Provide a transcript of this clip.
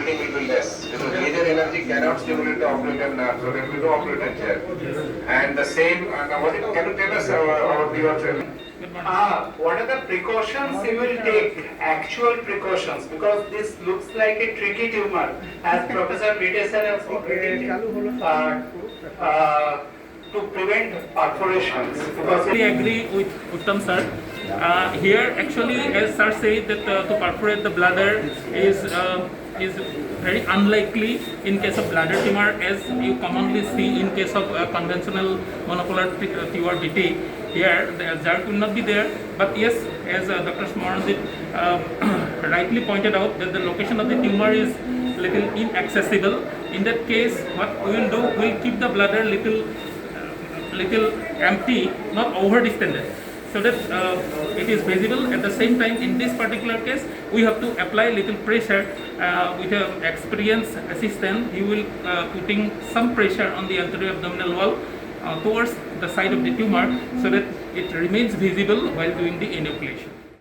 operating will be less. Because major energy cannot stimulate the operator nerve, so there will be no operator chair. And the same, can you tell us about your training? What are the precautions you will take, actual precautions, because this looks like a tricky tumor, as Professor Peterson has indicated, to prevent perforations. Because I agree with Uttam sir. Here actually, as sir said, that to perforate the bladder is very unlikely in case of bladder tumor, as you commonly see in case of conventional monopolar TURBT. Here, the jerk will not be there, but yes, as Dr. Smaranjit rightly pointed out, that the location of the tumor is little inaccessible. In that case, what we will do, we will keep the bladder little empty, not over distended, so that it is visible. At the same time, in this particular case, we have to apply little pressure with an experienced assistant. He will putting some pressure on the anterior abdominal wall towards the side of the tumor, so that it remains visible while doing the enucleation.